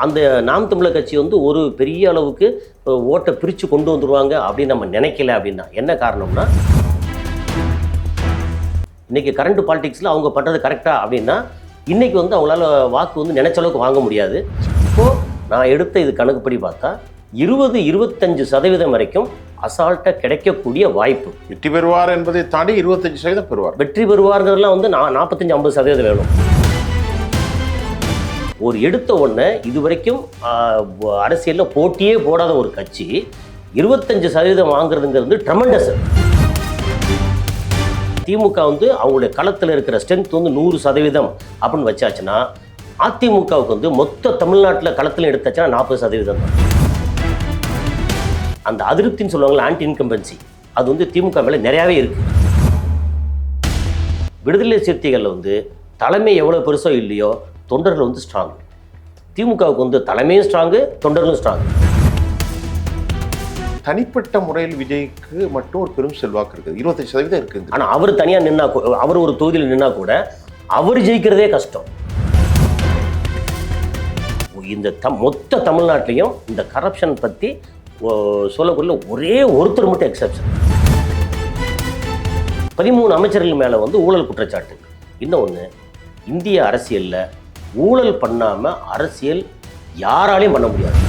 அந்த நாம் தமிழர் கட்சி வந்து ஒரு பெரிய அளவுக்கு ஓட்டை பிரித்து கொண்டு வந்துடுவாங்க அப்படின்னு நம்ம நினைக்கல. அப்படின்னா என்ன காரணம்னா, இன்றைக்கி கரண்ட் பாலிடிக்ஸில் அவங்க பண்ணுறது கரெக்டாக அப்படின்னா இன்றைக்கி வந்து அவங்களால வாக்கு வந்து நினைச்ச அளவுக்கு வாங்க முடியாது. இப்போது நான் எடுத்த இது கணக்குப்படி பார்த்தா 20-25% வரைக்கும் அசால்ட்டாக கிடைக்கக்கூடிய வாய்ப்பு. வெற்றி பெறுவார் என்பதை தாண்டி 25% பெறுவார். வெற்றி பெறுவார்கள்லாம் வந்து 45-50% வேணும். ஒரு எடுத்த உடனே இது வரைக்கும் அரசியலில் போட்டியே போடாத ஒரு கட்சி 25% வாங்குறதுங்கிறது ட்ரெமெண்டஸ். திமுக வந்து அவங்களுடைய களத்தில் இருக்கிற ஸ்ட்ரென்த் வந்து 100% அப்படின்னு வச்சாச்சுன்னா, அதிமுகவுக்கு வந்து மொத்த தமிழ்நாட்டில் களத்தில் எடுத்தாச்சுன்னா 40% தான். அந்த அதிருப்தின்னு சொல்லுவாங்களா, ஆன்டி இன்கம்பன்சி, அது வந்து திமுக மேலே நிறையாவே இருக்குது. விடுதலை சிறுத்தைகளில் வந்து தலைமை எவ்வளோ பெருசோ இல்லையோ, தொண்டர்கள் வந்து ஸ்ட்ராங். திமுகவுக்கு வந்து தலைமையும் ஸ்ட்ராங்கு, தொண்டர்களும் ஸ்ட்ராங். தனிப்பட்ட முறையில் விஜய்க்கு மட்டும் ஒரு பெரும் செல்வாக்கு இருக்குது, 25% இருக்குது. ஆனால் அவர் தனியாக நின்னா, அவர் ஒரு தொகுதியில் நின்னா கூட அவர் ஜெயிக்கிறதே கஷ்டம். இந்த மொத்த தமிழ்நாட்டிலையும் இந்த கரப்ஷன் பற்றி சொல்லக்குள்ள ஒரே ஒருத்தர் மட்டும் எக்ஸப்ஷன். 13 அமைச்சர்கள் மேலே வந்து ஊழல் குற்றச்சாட்டு. இன்னொன்று, இந்திய அரசியலில் ஊழல் பண்ணாமல் அரசியல் யாராலையும் பண்ண முடியாது.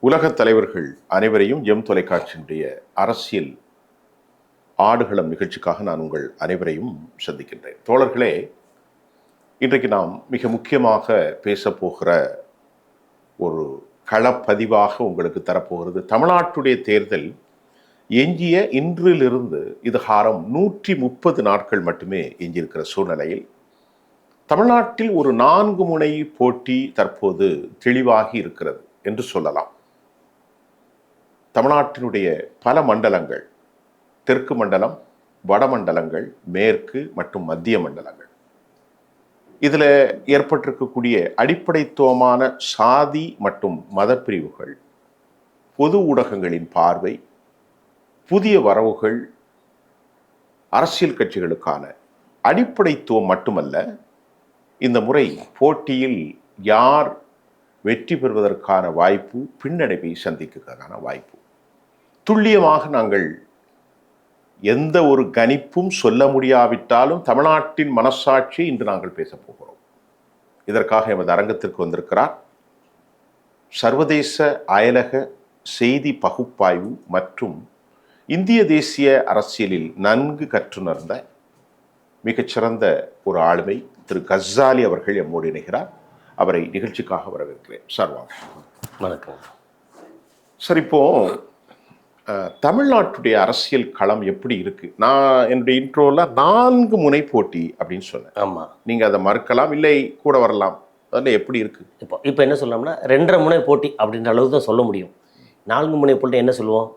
உலகத் தலைவர்கள் அனைவரையும் எம் தொலைக்காட்சியினுடைய அரசியல் ஆடுகளம் நிகழ்ச்சிக்காக நான் உங்கள் அனைவரையும் சந்திக்கின்றேன். தோழர்களே, இன்றைக்கு நாம் மிக முக்கியமாக பேசப்போகிற ஒரு களப்பதிவாக உங்களுக்கு தரப்போகிறது. தமிழ்நாட்டுடைய தேர்தல் எஞ்சிய இன்றிலிருந்து இதுகாரம் 130 நாட்கள் மட்டுமே எஞ்சியிருக்கிற சூழ்நிலையில் தமிழ்நாட்டில் ஒரு 4 முனை போட்டி தற்போது தெளிவாகி இருக்கிறது என்று சொல்லலாம். தமிழ்நாட்டினுடைய பல மண்டலங்கள், தெற்கு மண்டலம், வடமண்டலங்கள், மேற்கு மற்றும் மத்திய மண்டலங்கள், இதில் ஏற்பட்டிருக்கக்கூடிய அடிப்படைத்துவமான சாதி மற்றும் மதப்பிரிவுகள், பொது ஊடகங்களின் பார்வை, புதிய வரவுகள், அரசியல் கட்சிகளுக்கான அடிப்படைத்துவம் மட்டுமல்ல, இந்த முறை போட்டியில் யார் வெற்றி பெறுவதற்கான வாய்ப்பு, பின்னடைவை சந்திக்கிறதுக்கான வாய்ப்பு, துல்லியமாக நாங்கள் எந்த ஒரு கணிப்பும் சொல்ல முடியாவிட்டாலும் தமிழ்நாட்டின் மனசாட்சியை இன்று நாங்கள் பேசப் போகிறோம். இதற்காக எமது அரங்கத்திற்கு வந்திருக்கிறார் சர்வதேச அயலக செய்தி பகுப்பாய்வு மற்றும் இந்திய தேசிய அரசியலில் நன்கு கற்றுணர்ந்த மிகச்சிறந்த ஒரு ஆளுமை திரு கஸ்ஸாலி அவர்கள் எம்மோடு இணைகிறார். அவரை நிகழ்ச்சிக்காக வரவேற்கிறேன். சார் வாங்க. வணக்கம் சார். இப்போ தமிழ்நாட்டுடைய அரசியல் களம் எப்படி இருக்கு? நான் என்னுடைய இன்ட்ரோல 4 முனை போட்டி அப்படின்னு சொன்னேன். ஆமாம், நீங்க அதை மறுக்கலாம், இல்லை கூட வரலாம். அதில் எப்படி இருக்கு? இப்போ என்ன சொல்லலாம்னா 2.5 முனை போட்டி அப்படின்ற அளவுக்கு தான் சொல்ல முடியும். 4 முனை போட்டி என்ன சொல்லுவோம்?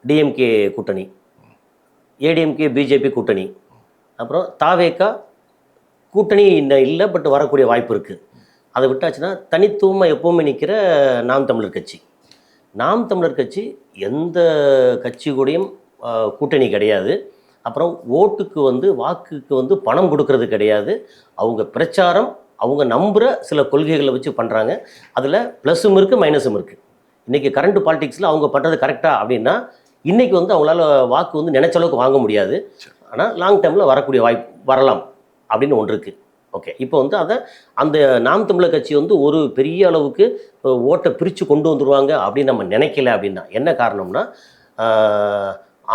டிஎம்கே கூட்டணி, ஏடிஎம்கே பிஜேபி கூட்டணி, அப்புறம் தாவேகா கூட்டணி இல்லை, பட் வரக்கூடிய வாய்ப்பு இருக்குது. அதை விட்டாச்சுன்னா தனித்துவமாக எப்போவுமே நிற்கிற நாம் தமிழர் கட்சி. நாம் தமிழர் கட்சி எந்த கட்சி கூடயும் கூட்டணி கிடையாது. அப்புறம் ஓட்டுக்கு வந்து வாக்குக்கு வந்து பணம் கொடுக்கறது கிடையாது. அவங்க பிரச்சாரம், அவங்க நம்புகிற சில கொள்கைகளை வச்சு பண்ணுறாங்க. அதில் ப்ளஸ்ஸும் இருக்குது, மைனஸும் இருக்குது. இன்றைக்கி கரண்ட் பாலிடிக்ஸில் அவங்க பண்ணுறது கரெக்டாக அப்படின்னா இன்றைக்கி வந்து அவங்களால வாக்கு வந்து நினைச்ச அளவுக்கு வாங்க முடியாது. ஆனால் லாங் டைமில் வரக்கூடிய வாய்ப்பு வரலாம் அப்படின்னு ஒன்று இருக்குது. ஓகே, இப்போ வந்து அந்த நாம் தமிழர் கட்சி வந்து ஒரு பெரிய அளவுக்கு ஓட்டை பிரித்து கொண்டு வந்துடுவாங்க அப்படின்னு நம்ம நினைக்கல. அப்படின்னா என்ன காரணம்னா,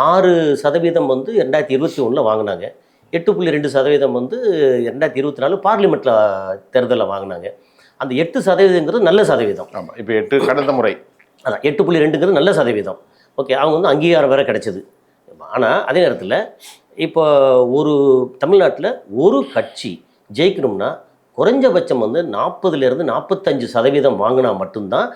6% வந்து 2021 வாங்கினாங்க, 8.2% வந்து 2024 பார்லிமெண்ட்டில் தேர்தலில் வாங்கினாங்க. அந்த 8%ங்கிறது நல்ல சதவீதம். ஆமாம், இப்போ 8 கடந்த முறை, அதான் 8.2ங்கிறது நல்ல சதவீதம். ஓகே, அவங்க வந்து அங்கீகாரம் வேறு கிடச்சிது. ஆனால் அதே நேரத்தில் இப்போ ஒரு தமிழ்நாட்டில் ஒரு கட்சி ஜெயிக்கணும்னா குறைஞ்சபட்சம் வந்து 40% 45% வாங்கினா மட்டும்தான்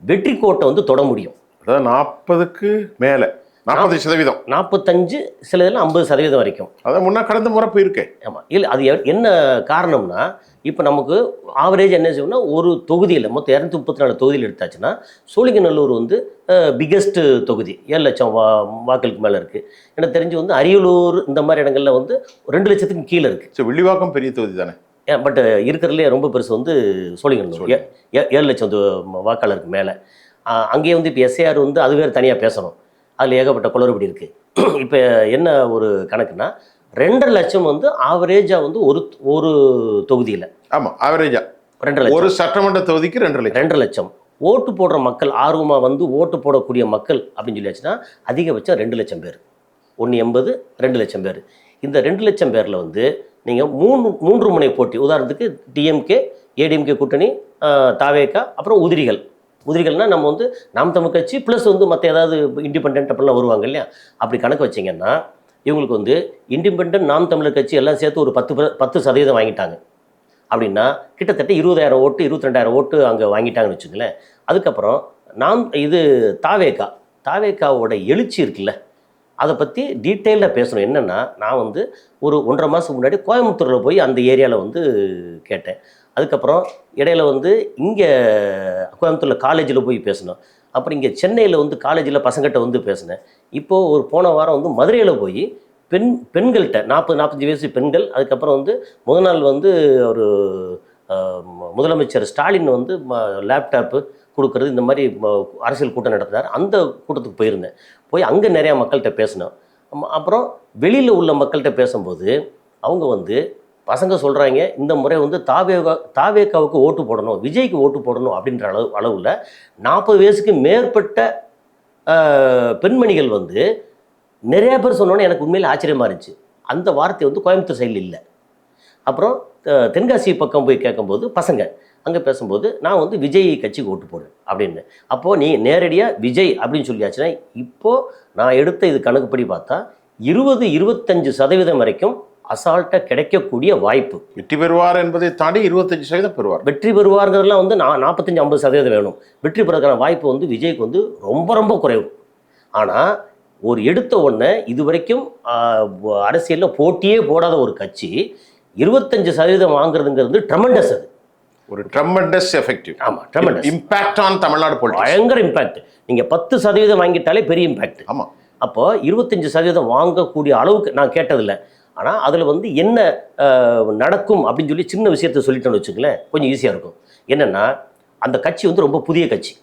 வெற்றி கோட்டை வந்து தொட முடியும். அதாவது 40க்கு மேலே 40%, 45, சில இதில் 50% வரைக்கும். அதான் முன்னா கடந்த முறை போயிருக்கேன். ஆமாம், இல்லை அது என்ன காரணம்னா, இப்போ நமக்கு ஆவரேஜ் என்ன செய்யணும்னா ஒரு தொகுதியில் மொத்தம் 234 தொகுதியில் எடுத்தாச்சுன்னா சோழிங்கநல்லூர் வந்து பிக்கெஸ்ட் தொகுதி 7 லட்சம் வாக்களுக்கு மேலே இருக்குது. எனக்கு தெரிஞ்சு வந்து அரியலூர் இந்த மாதிரி இடங்கள்ல வந்து 2 லட்சத்துக்கு கீழே இருக்குது. ஸோ வில்லிவாக்கம் பெரிய தொகுதி தானே? பட் இருக்கிறதுலே ரொம்ப பெருசு வந்து சோழிங்கநல்லூர் 7 லட்சம் வாக்காளருக்கு மேலே. அங்கேயே வந்து இப்போ எஸ்ஏஆர் வந்து அது வேறு தனியாக பேசணும், அதில் ஏகப்பட்ட குளறுபடி இருக்குது. இப்போ என்ன ஒரு கணக்குன்னா 2.5 லட்சம் வந்து ஆவரேஜாக வந்து ஒரு தொகுதியில். ஆமாம், ஆவரேஜா 2.5 லட்சம் ஒரு சட்டமன்ற தொகுதிக்கு 2.5 லட்சம். 2.5 லட்சம் ஓட்டு போடுற மக்கள், ஆர்வமாக வந்து ஓட்டு போடக்கூடிய மக்கள் அப்படின்னு சொல்லியாச்சுன்னா அதிகபட்சம் 2 லட்சம் பேர். 180 2 லட்சம் பேர். இந்த 2 லட்சம் பேரில் வந்து நீங்கள் மூன்று முனை போட்டி, உதாரணத்துக்கு டிஎம்கே ஏடிஎம்கே கூட்டணி, தாவேகா, அப்புறம் உதிரிகள்னால் நம்ம வந்து நாம் தமிழ் கட்சி ப்ளஸ் வந்து மற்ற ஏதாவது இண்டிபெண்ட் அப்படிலாம் வருவாங்க இல்லையா, அப்படி கணக்கு வச்சிங்கன்னா இவங்களுக்கு வந்து இண்டிபெண்ட் நாம் தமிழர் கட்சி எல்லாம் சேர்த்து ஒரு 10% வாங்கிட்டாங்க. அப்படின்னா கிட்டத்தட்ட 20,000 ஓட்டு 22,000 ஓட்டு அங்கே வாங்கிட்டாங்கன்னு வச்சுங்களேன். அதுக்கப்புறம் இது தாவேக்காவோட எழுச்சி இருக்குல்ல, அதை பற்றி டீட்டெயிலாக பேசணும். என்னென்னா, நான் வந்து ஒரு 1.5 மாதத்துக்கு முன்னாடி கோயம்புத்தூரில் போய் அந்த ஏரியாவில் வந்து கேட்டேன். அதுக்கப்புறம் இடையில வந்து இங்கே கோயம்புத்தூரில் காலேஜில் போய் பேசணும். அப்புறம் இங்கே சென்னையில் வந்து காலேஜில் பசங்கிட்ட வந்து பேசினேன். இப்போது ஒரு போன வாரம் வந்து மதுரையில் போய் பெண்கள்கிட்ட 40-45 வயசு பெண்கள், அதுக்கப்புறம் வந்து முதல் நாள் வந்து ஒரு முதலமைச்சர் ஸ்டாலின் வந்து லேப்டாப்பு கொடுக்குறது இந்த மாதிரி அரசியல் கூட்டம் நடத்தினார். அந்த கூட்டத்துக்கு போயிருந்தேன். போய் அங்கே நிறையா மக்கள்கிட்ட பேசினோம். அப்புறம் வெளியில் உள்ள மக்கள்கிட்ட பேசும்போது அவங்க வந்து பசங்க சொல்கிறாங்க, இந்த முறை வந்து தாவேகாவுக்கு ஓட்டு போடணும், விஜய்க்கு ஓட்டு போடணும் அப்படின்ற அளவில் 40 வயசுக்கு மேற்பட்ட பெண்மணிகள் வந்து நிறைய பேர் சொன்னோன்னே எனக்கு உண்மையில் ஆச்சரியமாக இருந்துச்சு. அந்த வார்த்தை வந்து கோயம்புத்தூர் சைடில் இல்லை. அப்புறம் தென்காசி பக்கம் போய் கேட்கும்போது பசங்க அங்கே பேசும்போது நான் வந்து விஜய் கட்சிக்கு ஓட்டு போடுவேன் அப்படின்னு. அப்போது நீ நேரடியாக விஜய் அப்படின்னு சொல்லியாச்சுன்னா இப்போது நான் எடுத்த இது கணக்குப்படி பார்த்தா 20-25% வரைக்கும் அசால்ட்டாக கிடைக்கக்கூடிய வாய்ப்பு. வெற்றி பெறுவார் என்பதை தாண்டி 25% பெறுவார். வெற்றி பெறுவார்ங்கிறதுலாம் வந்து 45-50% வேணும். வெற்றி பெறதுக்கான வாய்ப்பு வந்து விஜய்க்கு வந்து ரொம்ப ரொம்ப குறைவு. ஆனால் ஒரு எடுத்த உடனே இது வரைக்கும் அரசியலில் போட்டியே போடாத ஒரு கட்சி 25% வாங்குறதுங்கிறது ட்ரெமெண்டஸ். அது ஒரு ட்ரெமெண்டஸ் எஃபெக்டிவ். ஆமாம், tremendous impact on Tamil Nadu politics. பயங்கர இம்பாக்ட். நீங்கள் 10% வாங்கிட்டாலே பெரிய இம்பாக்ட். ஆமாம். அப்போ 25% வாங்கக்கூடிய அளவுக்கு நான் கேட்டதில்லை. ஆனால் அதில் வந்து என்ன நடக்கும் அப்படின்னு சொல்லி சின்ன விஷயத்த சொல்லிட்டோன்னு வச்சுங்களேன், கொஞ்சம் ஈஸியாக இருக்கும். என்னென்னா, அந்த கட்சி வந்து ரொம்ப புதிய கட்சி.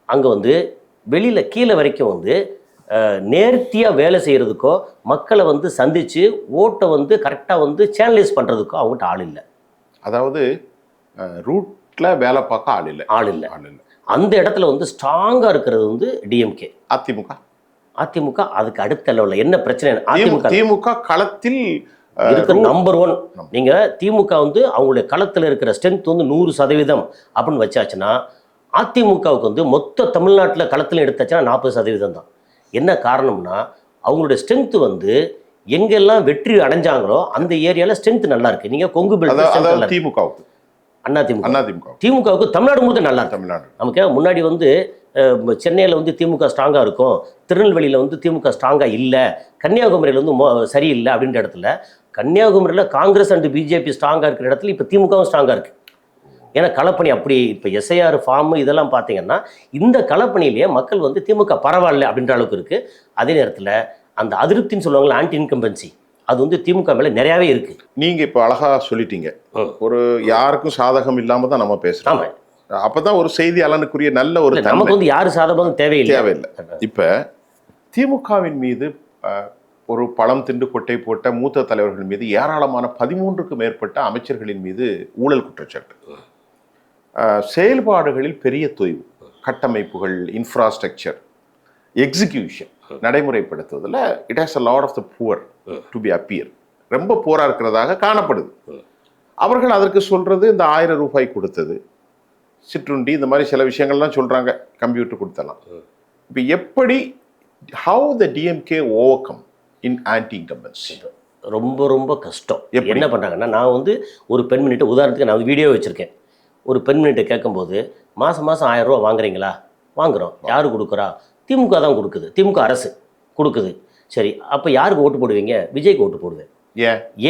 அங்கே வந்து வெளியில் கீழே வரைக்கும் வந்து நேர்த்தியாக வேலை செய்கிறதுக்கோ மக்களை வந்து சந்தித்து ஓட்டை வந்து கரெக்டாக வந்து சேனலைஸ் பண்ணுறதுக்கோ அவங்ககிட்ட ஆள் இல்லை. அதாவது ரூட்டில் வேலை பார்க்க ஆள் இல்லை. அந்த இடத்துல வந்து ஸ்ட்ராங்காக இருக்கிறது வந்து டிஎம்கே. அதிமுக அதுக்கு அடுத்த லெவலில் என்ன பிரச்சனை, திமுக களத்தில் இருக்கிற நம்பர் 1. நீங்கள் திமுக வந்து அவங்களுடைய களத்தில் இருக்கிற ஸ்ட்ரென்த் வந்து 100% அப்படின்னு வச்சாச்சுன்னா, அதிமுகவுக்கு வந்து மொத்த தமிழ்நாட்டில் களத்தில் எடுத்தாச்சுன்னா 40% தான். என்ன காரணம்னா, அவங்களுடைய ஸ்ட்ரென்த் வந்து எங்கெல்லாம் வெற்றி அடைஞ்சாங்களோ அந்த ஏரியாவில் ஸ்ட்ரென்த் நல்லா இருக்கு. நீங்கள் கொங்கு பெல்ட் திமுகவுக்கு, திமுகவுக்கு தமிழ்நாடு முழுக்க நல்லா இருக்கு. நமக்கு முன்னாடி வந்து சென்னையில் வந்து திமுக ஸ்ட்ராங்காக இருக்கும், திருநெல்வேலியில் வந்து திமுக ஸ்ட்ராங்காக இல்லை, கன்னியாகுமரியில் வந்து சரியில்லை அப்படின்ற இடத்துல கன்னியாகுமரியில் காங்கிரஸ் அண்ட் பிஜேபி ஸ்ட்ராங்காக இருக்கிற இடத்துல இப்போ திமுகவும் ஸ்ட்ராங்காக இருக்குது. ஏன்னா களப்பணி அப்படி. இப்போ எஸ்ஐஆர் ஃபார்ம் இதெல்லாம் பார்த்தீங்கன்னா இந்த களப்பணியிலேயே மக்கள் வந்து திமுக பரவாயில்ல அப்படின்ற அளவுக்கு இருக்குது. அதே நேரத்தில் அந்த அதிருப்தின்னு சொல்லுவாங்களா, ஆன்டி இன்கம்பன்சி, அது வந்து திமுக மேலே நிறையாவே இருக்குது. நீங்கள் இப்போ அழகாக சொல்லிட்டீங்க. ஒரு யாருக்கும் சாதகம் இல்லாமல் தான் நம்ம பேசுகிறோம். ஆமாம், அப்பதான் ஒரு செய்தியாளனுக்குரிய நல்ல ஒரு நமக்கு வந்து யாரு சாதகமும் தேவையில்லை. இப்ப திமுகவின் மீது ஒரு பழம் திண்டு கொட்டை போட்ட மூத்த தலைவர்கள் மீது ஏராளமான 13க்கும் மேற்பட்ட அமைச்சர்களின் மீது ஊழல் குற்றச்சாட்டு, செயல்பாடுகளில் பெரிய தொய்வு, கட்டமைப்புகள், இன்ஃப்ராஸ்ட்ரக்சர், எக்ஸிகியூஷன் நடைமுறைப்படுத்துவதில் it has a lot of the poor to be appear. ரொம்ப போரா இருக்கிறதாக காணப்படுது. அவர்கள் அதற்கு சொல்றது இந்த 1000 ரூபாய் கொடுத்தது, சிற்றுண்டி, இந்த மாதிரி சில விஷயங்கள்லாம் சொல்கிறாங்க, கம்ப்யூட்டர் கொடுத்தலாம். இப்போ எப்படி how the DMK overcome in anti incumbency? ரொம்ப ரொம்ப கஷ்டம். என்ன பண்ணுறாங்கன்னா, நான் வந்து ஒரு பெண்மணிட்ட உதாரணத்துக்கு நான் வீடியோ வச்சுருக்கேன். ஒரு பெண்மணிட்ட கேட்கும்போது மாதம் 1000 ரூபா வாங்குறீங்களா? வாங்குகிறோம். யார் கொடுக்குறா? திமுக தான் கொடுக்குது, திமுக அரசு கொடுக்குது. சரி, அப்போ யாருக்கு ஓட்டு போடுவீங்க? விஜய்க்கு ஓட்டு போடுவேன்.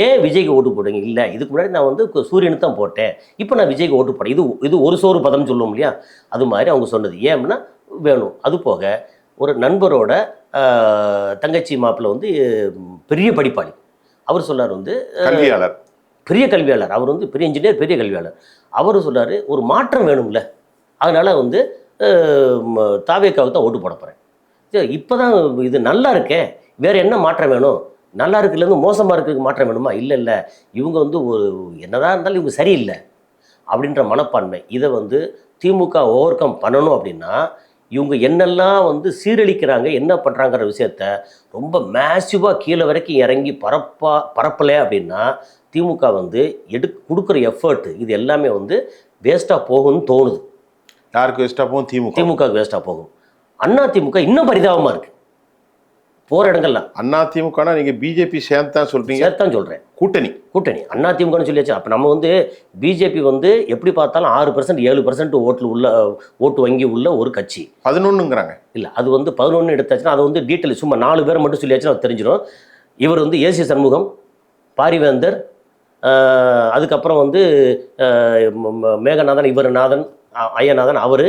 ஏன் விஜய்க்கு ஓட்டு போடுங்க? இல்லை, இதுக்கு முன்னாடி நான் வந்து சூரியனுக்கு தான் போட்டேன், இப்போ நான் விஜய்க்கு ஓட்டு போட்டேன். இது ஒரு சோறு பதம் சொல்லுவோம் இல்லையா, அது மாதிரி அவங்க சொன்னது. ஏன்னா வேணும். அது போக ஒரு நண்பரோட தங்கச்சி மாப்பிள்ளை வந்து பெரிய படிப்பாளி. அவர் சொன்னார் வந்து கல்வியாளர், பெரிய கல்வியாளர். அவர் வந்து பெரிய இன்ஜினியர், பெரிய கல்வியாளர். அவர் சொன்னார் ஒரு மாற்றம் வேணும்ல, அதனால் வந்து தாவேக்காவுக்கு தான் ஓட்டு போட போகிறேன். சரி, இப்போ தான் இது நல்லா இருக்கேன், வேறு என்ன மாற்றம் வேணும்? நல்லா இருக்குலேருந்து மோசமாக இருக்கிறதுக்கு மாற்றம் வேணுமா? இல்லை இல்லை, இவங்க வந்து ஒரு என்னதான் இருந்தாலும் இவங்க சரியில்லை அப்படின்ற மனப்பான்மை. இதை வந்து திமுக ஓவர் கம் பண்ணணும் அப்படின்னா இவங்க என்னெல்லாம் வந்து சீரழிக்கிறாங்க, என்ன பண்ணுறாங்கிற விஷயத்த ரொம்ப மேசிவாக கீழே வரைக்கும் இறங்கி பரப்பலை அப்படின்னா திமுக வந்து கொடுக்குற எஃபர்ட் இது எல்லாமே வந்து வேஸ்ட்டாக போகும்னு தோணுது. யாருக்கு வேஸ்ட்டாக போகும்? திமுகவுக்கு வேஸ்ட்டாக போகும். அண்ணா திமுக இன்னும் பரிதாபமாக இருக்குது போகிற இடங்கள்லாம். அண்ணா திமுகனா நீங்கள் பிஜேபி சேர்ந்து தான் சொல்கிறீங்க? சேர்த்து தான் சொல்கிறேன். கூட்டணி அண்ணா திமுகன்னு சொல்லியாச்சு. அப்போ நம்ம வந்து பிஜேபி வந்து எப்படி பார்த்தாலும் 6% 7% ஓட்டு வங்கி உள்ள ஒரு கட்சி. 11ங்கிறாங்க. இல்லை, அது வந்து 11 எடுத்தாச்சுன்னா அது வந்து டீட்டெயில் சும்மா 4 பேர் மட்டும் சொல்லியாச்சுன்னா அது தெரிஞ்சிடும். இவர் வந்து ஏசி சண்முகம், பாரிவேந்தர், அதுக்கப்புறம் வந்து மேகநாதன், இவர் நாதன், ஐயநாதன், அவர்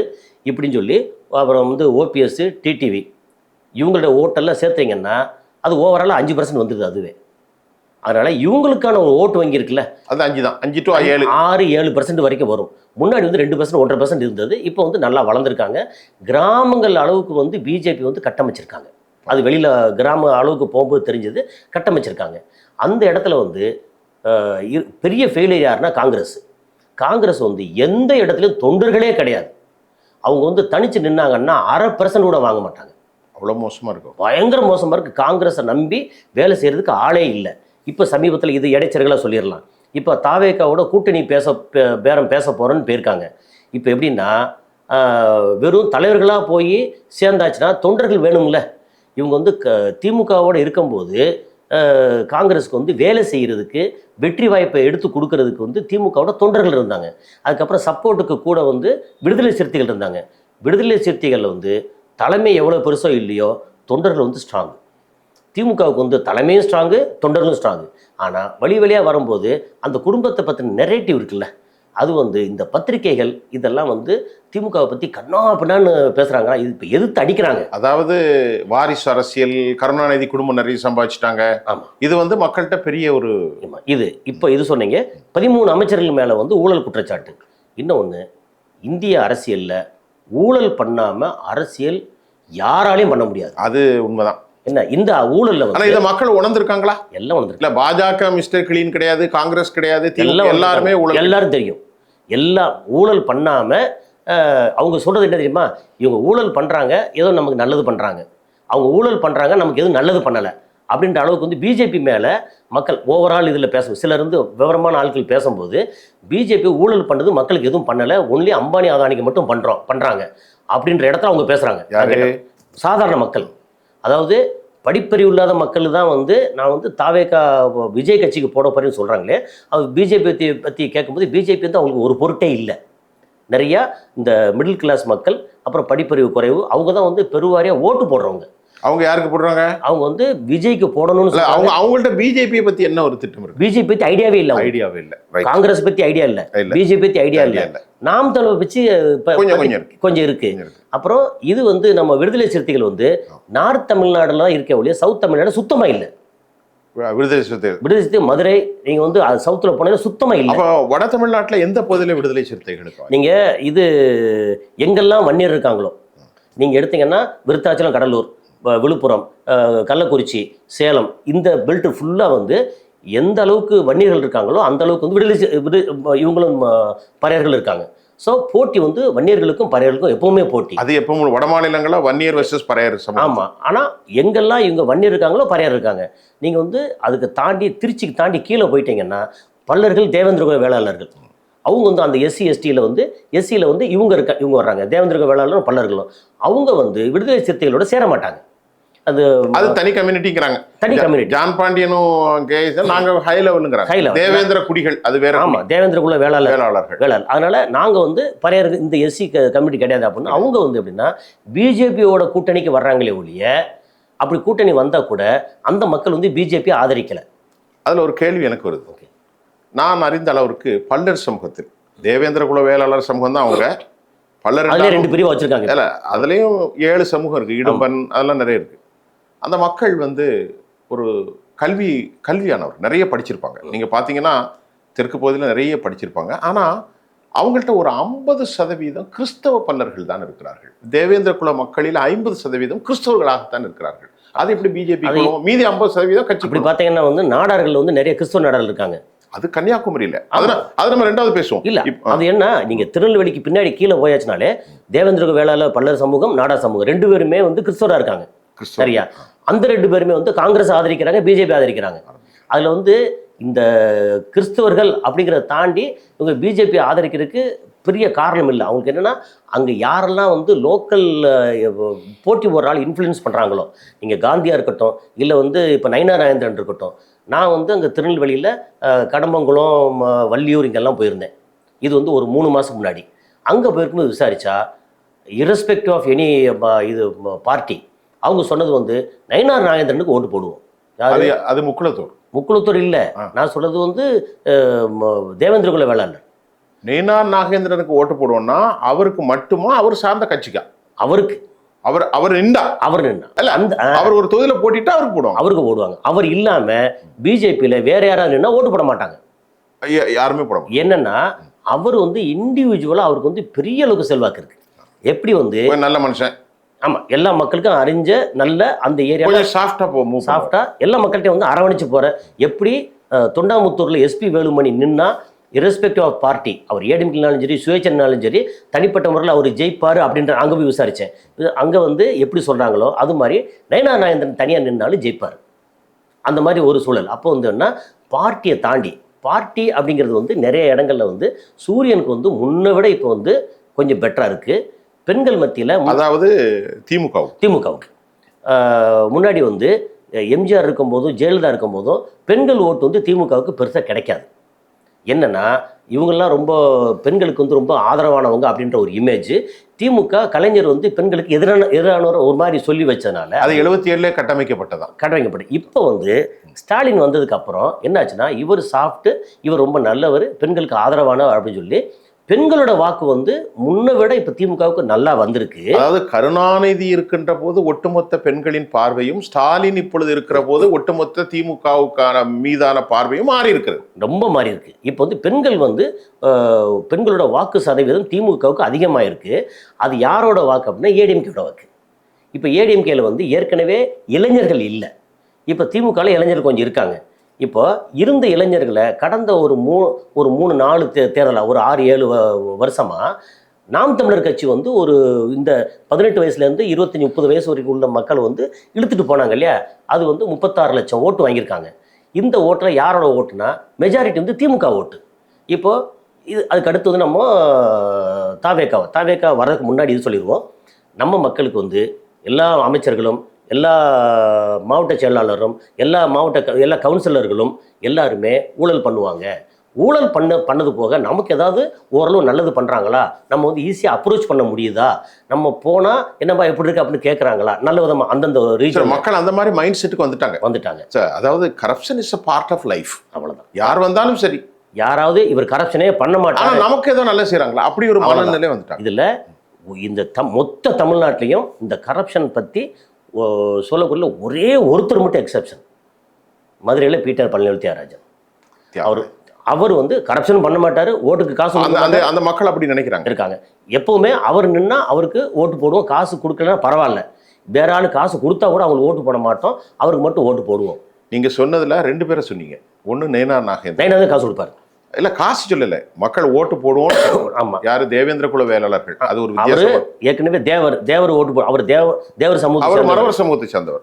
இப்படின்னு சொல்லி, அப்புறம் வந்து ஓபிஎஸ், டிடிவி, இவங்களோட ஓட்டெல்லாம் சேர்த்தீங்கன்னா அது ஓவராலாக 5% வந்துடுது அதுவே. அதனால் இவங்களுக்கான ஒரு ஓட்டு வங்கி இருக்குல்ல, அது 5 தான். 5 to 7, 6-7% வரைக்கும் வரும். முன்னாடி வந்து 2%, 1.5% இருந்தது. இப்போ வந்து நல்லா வளர்ந்துருக்காங்க. கிராமங்கள் அளவுக்கு வந்து பிஜேபி வந்து கட்டமைச்சிருக்காங்க. அது வெளியில் கிராம அளவுக்கு போகும்போது தெரிஞ்சது, கட்டமைச்சிருக்காங்க. அந்த இடத்துல வந்து பெரிய ஃபெயிலியர் யாருன்னா காங்கிரஸ் வந்து எந்த இடத்துலையும் தொண்டர்களே கிடையாது. அவங்க வந்து தனித்து நின்னாங்கன்னா 0.5% கூட வாங்க மாட்டாங்க. அவ்வளோ மோசமாக இருக்கும், பயங்கர மோசமாக இருக்குது. காங்கிரஸை நம்பி வேலை செய்கிறதுக்கு ஆளே இல்லை. இப்போ சமீபத்தில் இது இடைச்சர்களாக சொல்லிடலாம். இப்போ தாவேக்காவோட கூட்டணி பேரம் பேச போகிறோன்னு போயிருக்காங்க. இப்போ எப்படின்னா வெறும் தலைவர்களாக போய் சேர்ந்தாச்சுன்னா தொண்டர்கள் வேணும்ல. இவங்க வந்து திமுகவோடு இருக்கும்போது காங்கிரஸுக்கு வந்து வேலை செய்கிறதுக்கு வெற்றி வாய்ப்பை எடுத்து கொடுக்கறதுக்கு வந்து திமுகவோட தொண்டர்கள் இருந்தாங்க. அதுக்கப்புறம் சப்போர்ட்டுக்கு கூட வந்து விடுதலை சிறுத்தைகள் இருந்தாங்க. விடுதலை சிறுத்தைகளில் வந்து தலைமை எவ்வளோ பெருசோ இல்லையோ தொண்டர்கள் வந்து ஸ்ட்ராங்கு. திமுகவுக்கு வந்து தலைமையும் ஸ்ட்ராங்கு, தொண்டர்களும் ஸ்ட்ராங்கு. ஆனால் வழியாக வரும்போது அந்த குடும்பத்தை பற்றின நெரேட்டிவ் இருக்குல்ல, அது வந்து இந்த பத்திரிகைகள் இதெல்லாம் வந்து திமுகவை பற்றி கண்ணா பின்னான்னு பேசுகிறாங்க. இது இப்போ எதிர்த்து அடிக்கிறாங்க. அதாவது வாரிசு அரசியல், கருணாநிதி குடும்பம் நிறைய சம்பாதிச்சிட்டாங்க. ஆமாம், இது வந்து மக்கள்கிட்ட பெரிய ஒரு இது சொன்னீங்க. 13 அமைச்சர்கள் மேலே வந்து ஊழல் குற்றச்சாட்டு. இன்னொன்று, இந்திய அரசியலில் ஊழல் பண்ணாமல் அரசியல் யாராலையும் பண்ண முடியாது. அது உண்மைதான். என்ன இந்த ஊழல்ல வந்து இதை மக்கள் உணர்ந்திருக்காங்களா? எல்லாம் உணர்ந்திருக்காங்க. பாஜக மிஸ்டர் கிளீன் கிடையாது, காங்கிரஸ் கிடையாது, எல்லாருமே ஊழல். எல்லாரும் தெரியும். எல்லாம் ஊழல் பண்ணாம அவங்க சொல்றது என்ன தெரியுமா? இவங்க ஊழல் பண்றாங்க, ஏதோ நமக்கு நல்லது பண்றாங்க. அவங்க ஊழல் பண்றாங்க, நமக்கு எதுவும் நல்லது பண்ணலை அப்படின்ற அளவுக்கு வந்து பிஜேபி மேலே மக்கள் ஓவரால் இதில் பேசும். சிலர் வந்து விவரமான ஆட்கள் பேசும்போது பிஜேபி ஊழல் பண்ணுறது மக்களுக்கு எதுவும் பண்ணலை, ஒன்லி அம்பானி அதானிக்கு மட்டும் பண்ணுறாங்க அப்படின்ற இடத்துல அவங்க பேசுகிறாங்க. சாதாரண மக்கள், அதாவது படிப்பறிவு இல்லாத மக்கள் தான் வந்து நான் வந்து தாவேக்கா விஜய் கட்சிக்கு போட போறேன்னு சொல்கிறாங்களே. அவர் பிஜேபி பற்றி கேட்கும்போது பிஜேபி வந்து அவங்களுக்கு ஒரு பொருட்டே இல்லை. நிறையா இந்த மிடில் கிளாஸ் மக்கள், அப்புறம் படிப்பறிவு குறைவு, அவங்க தான் வந்து பெருவாரியாக ஓட்டு போடுறவங்க. அவங்க யாருக்கு போடுறாங்க? அவங்க வந்து விஜய்க்கு போடணும்னு. அவங்கள்ட்ட பிஜேபியை பத்தி என்ன ஒரு திட்டம் இருக்கு? பிஜேபி பத்தி ஐடியாவே இல்லை. காங்கிரஸ் பத்தி ஐடியா இல்லை, பிஜேபி பத்தி ஐடியா இல்லை. நாம் தமிழர் பற்றி கொஞ்சம் இருக்கு. அப்புறம் இது வந்து நம்ம விடுதலை சிறுத்தைகள் வந்து நார்த் தமிழ்நாடுல தான் இருக்க ஒழிய சவுத் தமிழ்நாடு சுத்தமா இல்லை. விடுதலை சிறுத்தை மதுரை, நீங்க வந்து சவுத்துல போனீங்கன்னா சுத்தமா இல்லை. வட தமிழ்நாட்டில் எந்த பகுதியில விடுதலை சிறுத்தைகள்? நீங்க இது எங்கெல்லாம் வன்னியர் இருக்காங்களோ நீங்க எடுத்தீங்கன்னா விருத்தாச்சலம், கடலூர், விழுப்புரம், கள்ளக்குறிச்சி, சேலம், இந்த பெல்ட் ஃபுல்லாக வந்து எந்த அளவுக்கு வன்னியர்கள் இருக்காங்களோ அந்த அளவுக்கு வந்து இவங்களும் பறையர்கள் இருக்காங்க. ஸோ போட்டி வந்து வன்னியர்களுக்கும் பறையர்களுக்கும் எப்பவுமே போட்டி. அது எப்பவும் வட மாநிலங்களில் வன்னியர் வெர்சஸ் பறையர். ஆமாம். ஆனால் எங்கெல்லாம் இவங்க வன்னியர் இருக்காங்களோ பறையர் இருக்காங்க. நீங்கள் வந்து அதுக்கு தாண்டி திருச்சிக்கு தாண்டி கீழே போயிட்டீங்கன்னா பல்லர்கள், தேவேந்திர குல வேளாளர்கள், அவங்க வந்து அந்த எஸ்சி எஸ்டியில் வந்து எஸ்சியில் வந்து இவங்க வர்றாங்க. தேவேந்திர குல வேளாளரும் பல்லர்களும் அவங்க வந்து விடுதலை சிறுத்தைகளோட சேர மாட்டாங்க. அது தனி கம்யூனிட்டிங்கிறாங்க. தனி கம்யூனிட்டி. ஜான் பாண்டியனும் நாங்க ஹை லெவலுங்கிறாங்க. தேவேந்திர குடிகள் அது வேற. ஆமா, தேவேந்திர குல வேளாளர்கள். அதனால நாங்க வந்து பறையர்கள் இந்த எஸ்சி கம்யூனிட்டி கிடையாது அப்படின்னு அவங்க வந்து எப்படின்னா பிஜேபியோட கூட்டணிக்கு வர்றாங்களே ஒழிய அப்படி கூட்டணி வந்தா கூட அந்த மக்கள் வந்து பிஜேபி ஆதரிக்கல. அதில் ஒரு கேள்வி எனக்கு வருது. நான் அறிந்த அளவிற்கு பல்லர் சமூகத்தில் தேவேந்திர குல வேளாளர் சமூகம் தான் அவங்க. பல்லர் 2 பிரிவு வச்சிருக்காங்க. இல்லை, அதுலேயும் 7 சமூகம் இருக்குது, இடும்பன் அதெல்லாம் நிறைய இருக்குது. அந்த மக்கள் வந்து ஒரு கல்வியானவர், நிறைய படிச்சிருப்பாங்க. நீங்கள் பார்த்தீங்கன்னா தெற்கு பகுதியில் நிறைய படிச்சிருப்பாங்க. ஆனால் அவங்கள்ட்ட ஒரு 50% கிறிஸ்தவ பல்லர்கள் தான் இருக்கிறார்கள். தேவேந்திர குல மக்களில் 50% கிறிஸ்தவர்களாகத்தான் இருக்கிறார்கள். அது எப்படி பிஜேபி மீதி 50% கட்சி? இப்படி பார்த்தீங்கன்னா வந்து நாடார்கள் வந்து நிறைய கிறிஸ்தவ நாடார்கள் இருக்காங்க. அது கன்னியாகுமரியில். அது நம்ம ரெண்டாவது பேசுவோம். இல்ல, அது என்ன, நீங்க திருநெல்வேலிக்கு பின்னாடி கீழே போயாச்சுனாலே தேவேந்திர வேளாளர் பல்லர் சமூகம், நாடார் சமூகம் 2 பேருமே வந்து கிறிஸ்தவரா இருக்காங்க. சரியா? அந்த 2 பேருமே வந்து காங்கிரஸ் ஆதரிக்கிறாங்க, பிஜேபி ஆதரிக்கிறாங்க. அதுல வந்து இந்த கிறிஸ்தவர்கள் அப்படிங்கிறத தாண்டி இவங்க பிஜேபி ஆதரிக்கிறதுக்கு பெரிய காரணம் இல்லை. அவங்களுக்கு என்னன்னா, அங்கே யாரெல்லாம் வந்து லோக்கல் போட்டி போடுற ஆள் இன்ஃப்ளூயன்ஸ் பண்ணுறாங்களோ, நீங்கள் காந்தியா இருக்கட்டும், இல்லை வந்து இப்போ நயினா நாகேந்திரன் இருக்கட்டும். நான் வந்து அங்கே திருநெல்வேலியில் கடம்பங்குளம், வள்ளியூர் இங்கெல்லாம் போயிருந்தேன். இது வந்து ஒரு 3 மாதத்துக்கு முன்னாடி. அங்கே போயிருக்கும்போது விசாரித்தா, இரஸ்பெக்டிவ் ஆஃப் எனி இது பார்ட்டி, அவங்க சொன்னது வந்து நயினார் நாகேந்திரனுக்கு ஓட்டு போடுவோம். அது முக்குளத்தூர் இல்லை, நான் சொல்றது வந்து தேவேந்திர குல வேளாளர். நயினார் நாகேந்திரனுக்கு ஓட்டு போடுவோம்னா அவருக்கு மட்டுமா, அவர் சார்ந்த கட்சிக்கா? அவருக்கு. அவர் நின்றா இல்ல, அந்த அவர் ஒரு தொகுதியில போட்டிட்டா அவருக்கு போடுவாங்க. அவருக்கு போடுவாங்க. அவர் இல்லாம பிஜேபியில வேற யாராவது நின்னா ஓட்டு போட மாட்டாங்க. யாருமே போட மாட்டாங்க. என்னன்னா, அவர் வந்து இண்டிவிஜுவலா அவருக்கு வந்து பெரிய அளவுக்கு செல்வாக்கு இருக்கு. எப்படி வந்து நல்ல மனுஷன். ஆமா, எல்லா மக்களுக்கும் அறிஞ்ச நல்ல அந்த ஏரியா சாஃப்டா எல்லா மக்கள்கிட்ட வந்து அரவணைச்சு போற. எப்படி தொண்டாமுத்தூர்ல எஸ்பி வேலுமணி நின்னா இரஸ்பெக்டிவ் ஆஃப் பார்ட்டி, அவர் ஏடிஎம்கேனாலும் சரி சுயேட்சைனாலும் சரி தனிப்பட்ட முறையில் அவர் ஜெயிப்பார் அப்படின்ற அங்கே போய் விசாரித்தேன். அங்கே வந்து எப்படி சொல்கிறாங்களோ அது மாதிரி நயினார் நாகேந்திரன் தனியாக நின்னாலும் ஜெயிப்பார். அந்த மாதிரி ஒரு சூழல். அப்போ வந்து என்ன, பார்ட்டியை தாண்டி பார்ட்டி அப்படிங்கிறது வந்து நிறைய இடங்கள்ல வந்து சூரியனுக்கு வந்து முன்னை விட இப்போ வந்து கொஞ்சம் பெட்டராக இருக்குது பெண்கள் மத்தியில். அதாவது திமுகவுக்கு முன்னாடி வந்து எம்ஜிஆர் இருக்கும்போதும் ஜெயலலிதா இருக்கும்போதும் பெண்கள் ஓட்டு வந்து திமுகவுக்கு பெருசாக கிடைக்காது. என்னன்னா, இவங்கெல்லாம் ரொம்ப பெண்களுக்கு வந்து ரொம்ப ஆதரவானவங்க அப்படின்ற ஒரு இமேஜ் திமுக கலைஞர் வந்து பெண்களுக்கு எதிரானவர் ஒரு மாதிரி சொல்லி வச்சதுனால அது 77 கட்டமைக்கப்பட்டது. இப்போ வந்து ஸ்டாலின் வந்ததுக்கு அப்புறம் என்னாச்சுன்னா, இவர் சாஃப்ட், இவர் ரொம்ப நல்லவர், பெண்களுக்கு ஆதரவானவர் அப்படின்னு சொல்லி பெண்களோட வாக்கு வந்து முன்ன விட இப்ப திமுகவுக்கு நல்லா வந்திருக்கு. அதாவது கருணாநிதி இருக்கின்ற போது ஒட்டுமொத்த பெண்களின் பார்வையும், ஸ்டாலின் இப்பொழுது இருக்கிற போது ஒட்டுமொத்த திமுகவுக்கான மீதான பார்வையும் மாறி இருக்கிறது, ரொம்ப மாறி இருக்கு. இப்போ வந்து பெண்கள் வந்து பெண்களோட வாக்கு சதவீதம் திமுகவுக்கு அதிகமாக இருக்கு. அது யாரோட வாக்கு அப்படின்னா ஏடிஎம்கேட வாக்கு. இப்போ ஏடிஎம்கேல வந்து ஏற்கனவே இளைஞர்கள் இல்லை, இப்போ திமுகவில் இளைஞர்கள் கொஞ்சம் இருக்காங்க. இப்போ இருந்த இளைஞர்களை கடந்த ஒரு 3-4 தேர்தலாக ஒரு 6-7 வருஷமாக நாம் தமிழர் கட்சி வந்து ஒரு இந்த 18 வயசுலேருந்து 25-30 வயசு வரைக்கும் உள்ள மக்கள் வந்து இழுத்துட்டு போனாங்க இல்லையா, அது வந்து 36 லட்சம் ஓட்டு வாங்கியிருக்காங்க. இந்த ஓட்டில் யாரோட ஓட்டுனா மெஜாரிட்டி வந்து திமுக ஓட்டு. இப்போது இது அதுக்கு அடுத்து வந்து நம்ம தாவேக்கா வர்றதுக்கு முன்னாடி இது சொல்லிடுவோம். நம்ம மக்களுக்கு வந்து எல்லா அமைச்சர்களும், எல்லா மாவட்ட செயலாளரும், எல்லா கவுன்சிலர்களும் எல்லாருமே ஊழல் பண்ணுவாங்க. ஊழல் பண்ணது போக நமக்கு ஏதாவது ஓரளவு நல்லது பண்ணுறாங்களா, நம்ம வந்து ஈஸியாக அப்ரோச் பண்ண முடியுதா, நம்ம போனால் என்னப்பா எப்படி இருக்கு அப்படின்னு கேட்குறாங்களா, நல்ல விதமாக அந்தந்த ரீஜன் மக்கள் அந்த மாதிரி மைண்ட் செட்டுக்கு வந்துட்டாங்க. அதாவது corruption is a part of life. அவ்வளோதான். யார் வந்தாலும் சரி, யாராவது இவர் கரப்ஷனே பண்ண மாட்டாங்க, நமக்கு ஏதோ நல்லா செய்கிறாங்களா அப்படி ஒரு மனநிலை வந்துட்டாங்க. இதில் இந்த மொத்த தமிழ்நாட்டிலையும் இந்த கரப்ஷன் பற்றி சொல்லக்குள்ள ஒரே ஒருத்தர் மட்டும் எக்ஸப்ஷன், மதுரையில் பீட்டர் பழனிவேல் தியாகராஜன். அவர் வந்து கரப்ஷன் பண்ண மாட்டாரு, ஓட்டுக்கு காசு அந்த மக்கள் அப்படி நினைக்கிறாங்க இருக்காங்க. எப்பவுமே அவர் நின்னா அவருக்கு ஓட்டு போடுவோம், காசு கொடுக்கலன்னா பரவாயில்ல, வேற ஆளு காசு கொடுத்தா கூட அவங்களுக்கு ஓட்டு போட மாட்டோம், அவருக்கு மட்டும் ஓட்டு போடுவோம். நீங்க சொன்னதுல 2 பேரை சொன்னீங்க. ஒன்று நயினார் நாகேந்திரன் காசு கொடுப்பாரு, இல்ல காசு சொல்லல, மக்கள் ஓட்டு போடுவோம். ஆமா, யாரு தேவேந்திர குல வேளாளர்கள், அது ஒரு ஏற்கனவே தேவர் ஓட்டு அவர் தேவர் சமூகம், அவர் மரவர் சமூகத்தை சேர்ந்தவர்.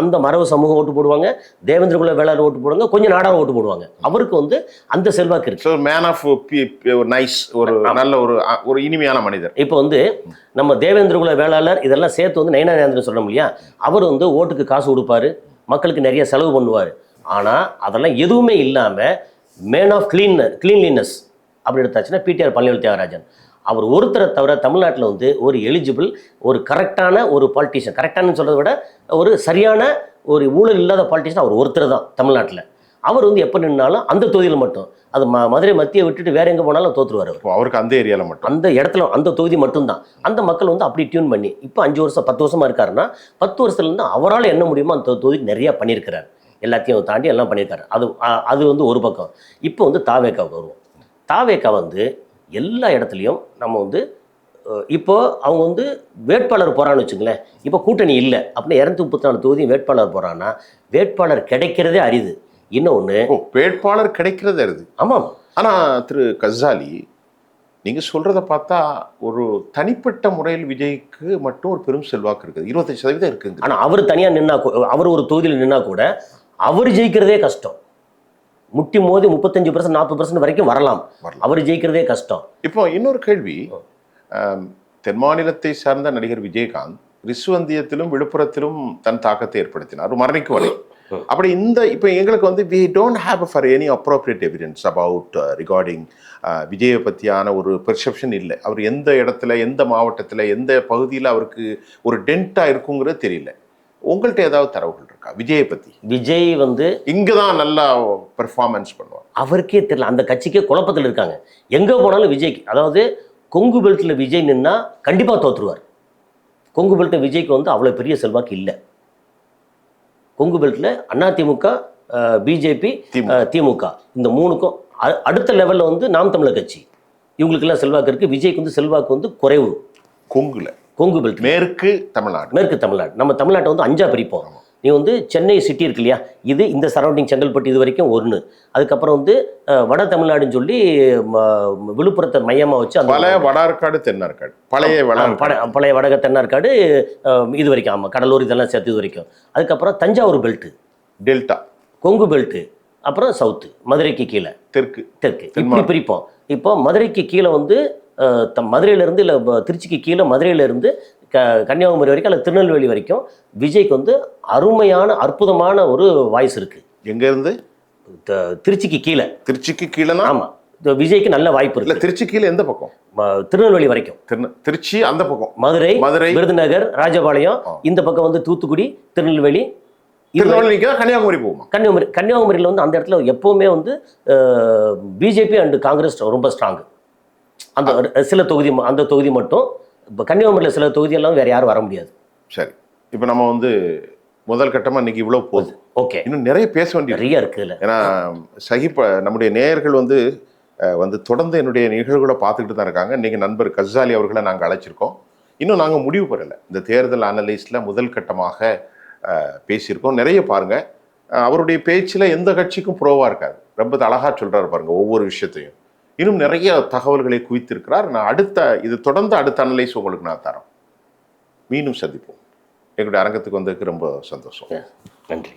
அந்த மரவ சமூகம் ஓட்டு போடுவாங்க, தேவேந்திர குல வேளாளர் ஓட்டு போடுவாங்க, கொஞ்சம் நாடார் ஓட்டு போடுவாங்க. அவருக்கு வந்து அந்த செல்வாக்கு இருக்கு. மேன் ஆஃப் நைஸ், ஒரு நல்ல ஒரு இனிமையான மனிதர். இப்போ வந்து நம்ம தேவேந்திர குல வேளாளர் இதெல்லாம் சேர்த்து வந்து நயினார் நாகேந்திரன் சொல்ல முடியா, அவர் வந்து ஓட்டுக்கு காசு கொடுப்பாரு, மக்களுக்கு நிறைய செலவு பண்ணுவார். ஆனா அதெல்லாம் எதுவுமே இல்லாம மேன் ஆஃப் கிளீன்லினஸ் அப்படி எடுத்தாச்சுன்னா பீட்டர் பழனிவேல் தியாகராஜன். அவர் ஒருத்தரை தவிர தமிழ்நாட்டில் வந்து ஒரு எலிஜிபிள், ஒரு கரெக்டான ஒரு பாலிட்டிஷியன், கரெக்டானு சொல்கிறத விட ஒரு சரியான ஒரு ஊழல் இல்லாத பாலிட்டிஷியன் அவர் ஒருத்தர் தான் தமிழ்நாட்டில். அவர் வந்து எப்போ நின்னாலும் அந்த தொகுதியில் மட்டும் அது மதுரை மத்தியை விட்டுட்டு வேற எங்கே போனாலும் தோற்றுருவார் அவர். இப்போ அவருக்கு அந்த ஏரியாவில் மட்டும் அந்த இடத்துல அந்த தொகுதி மட்டும்தான். அந்த மக்கள் வந்து அப்படி டியூன் பண்ணி இப்போ 5 வருஷம் 10 வருஷமா இருக்காருன்னா 10 வருஷத்துலேருந்து அவரால் என்ன முடியுமோ அந்த தொகுதிக்கு நிறையா பண்ணியிருக்கிறார். எல்லாத்தையும் தாண்டி எல்லாம் பண்ணியிருக்காரு. அது வந்து ஒரு பக்கம். இப்போ வந்து தாவேக்காவுக்கு வருவோம். தாவேக்கா வந்து எல்லா இடத்துலையும் நம்ம வந்து இப்போ அவங்க வந்து வேட்பாளர் போகிறான்னு வச்சுங்களேன். இப்போ கூட்டணி இல்லை அப்படின்னா 234 தொகுதி வேட்பாளர் போகிறான்னா வேட்பாளர் கிடைக்கிறதே அரிது. இன்னொன்று வேட்பாளர் கிடைக்கிறது அரிது. ஆமாம். ஆனால் திரு கஸ்ஸாலி, நீங்கள் சொல்கிறத பார்த்தா ஒரு தனிப்பட்ட முறையில் விஜய்க்கு மட்டும் ஒரு பெரும் செல்வாக்கு இருக்குது. 25% இருக்குங்க. ஆனால் அவர் தனியாக நின்னா அவர் ஒரு தொகுதியில் நின்னா கூட அவர் ஜெயிக்கிறதே கஷ்டம். முட்டி மோதி 35% 40% வரைக்கும் வரலாம். அவர் ஜெயிக்கிறதே கஷ்டம். இப்போ இன்னொரு கேள்வி, தென் மாநிலத்தை சார்ந்த நடிகர் விஜயகாந்த் ரிசுவந்தியத்திலும் விழுப்புரத்திலும் தன் தாக்கத்தை ஏற்படுத்தினார் மரணிக்கு வரை. அப்படி இப்போ எங்களுக்கு வந்து we don't have for any appropriate evidence about regarding விஜயை பற்றியான ஒரு பெர்செப்ஷன் இல்லை. அவர் எந்த இடத்துல, எந்த மாவட்டத்தில், எந்த பகுதியில் அவருக்கு ஒரு டென்ட்டாக இருக்குங்கிறது தெரியல. உங்கள்கிட்ட ஏதாவது தரவுகள் இருக்கா விஜயை பற்றி? விஜய் வந்து இங்கே தான் நல்லா பெர்ஃபார்மன்ஸ் பண்ணுவார். அவருக்கே தெரியல. அந்த கட்சிக்கே குழப்பத்தில் இருக்காங்க. எங்கே போனாலும் விஜய்க்கு, அதாவது கொங்கு பெல்ட்டில் விஜய் நின்னா கண்டிப்பாக தோற்றுருவார். கொங்கு பெல்ட்டில் விஜய்க்கு வந்து அவ்வளோ பெரிய செல்வாக்கு இல்லை. கொங்கு பெல்ட்டில் அதிமுக, பிஜேபி, திமுக இந்த மூணுக்கும் அடுத்த லெவலில் வந்து நாம் தமிழர் கட்சி இவங்களுக்கெல்லாம் செல்வாக்கு இருக்குது. விஜய்க்கு வந்து செல்வாக்கு வந்து குறைவு. கொங்கு பெல்ட் மேற்கு தமிழ்நாடு நம்ம தமிழ்நாட்டை வந்து 5ஆ பிரிப்போம். நீ வந்து சென்னை சிட்டி இருக்கு இல்லையா, இது இந்த சரௌண்டிங் செங்கல்பட்டு இது வரைக்கும் ஒன்று. அதுக்கப்புறம் வந்து வட தமிழ்நாடுன்னு சொல்லி விழுப்புரத்தை மையமாக வச்சு அந்த பழைய வடார்காடு தென்னார்காடு, பழைய வடக தென்னார்காடு இது வரைக்கும். ஆமாம், கடலூர் இதெல்லாம் சேர்த்து இது வரைக்கும். அதுக்கப்புறம் Thanjavur belt, delta, Kongu belt, அப்புறம் சவுத்து, மதுரைக்கு கீழே தெற்கு இப்படி பிரிப்போம். இப்போ மதுரைக்கு கீழே வந்து மதுரையிலேருந்து இல்லை திருச்சிக்கு கீழே மதுரையிலேருந்து கன்னியாகுமரி வரைக்கும் அல்லது திருநெல்வேலி வரைக்கும் விஜய்க்கு வந்து அருமையான அற்புதமான ஒரு வாய்ஸ் இருக்குது. எங்கேருந்து? திருச்சிக்கு கீழே. ஆமாம், விஜய்க்கு நல்ல வாய்ப்பு இருக்குது. திருச்சி கீழே எந்த பக்கம்? திருநெல்வேலி வரைக்கும். திருச்சி அந்த பக்கம், மதுரை, விருதுநகர், ராஜபாளையம், இந்த பக்கம் வந்து தூத்துக்குடி, திருநெல்வேலி, கன்னியாகுமரி போகும். கன்னியாகுமரியில் வந்து அந்த இடத்துல எப்போவுமே வந்து பிஜேபி அண்ட் காங்கிரஸ் ரொம்ப ஸ்ட்ராங்கு. அந்த சில தொகுதி, அந்த தொகுதி மட்டும். இப்போ கன்னியாகுமரியில் சில தொகுதியெல்லாம் வேறு யாரும் வர முடியாது. சரி, இப்போ நம்ம வந்து முதல் கட்டமாக இன்னைக்கு இவ்வளோ போகுது. ஓகே, இன்னும் நிறைய பேச நிறைய இருக்குல்ல. ஏன்னா நம்முடைய நேயர்கள் வந்து தொடர்ந்து என்னுடைய நிகழ்வுகளை பார்த்துக்கிட்டு தான் இருக்காங்க. இன்னைக்கு நண்பர் கஸ்ஸாலி அவர்களை நாங்கள் அழைச்சிருக்கோம். இன்னும் நாங்கள் முடிவு பெறலை. இந்த தேர்தல் அனலிஸ்டில் முதல் கட்டமாக பேசியிருக்கோம். நிறைய பாருங்கள், அவருடைய பேச்சில் எந்த கட்சிக்கும் ப்ரோவாக இருக்காது. ரொம்ப அழகாக சொல்கிறாரு பாருங்கள் ஒவ்வொரு விஷயத்தையும். இன்னும் நிறைய தகவல்களை குவித்திருக்கிறார். நான் இது தொடர்ந்து அடுத்த அனலைஸ் உங்களுக்கு நான் தரோம். மீண்டும் சந்திப்போம். எங்களுடைய அரங்கத்துக்கு வந்ததுக்கு ரொம்ப சந்தோஷம். நன்றி.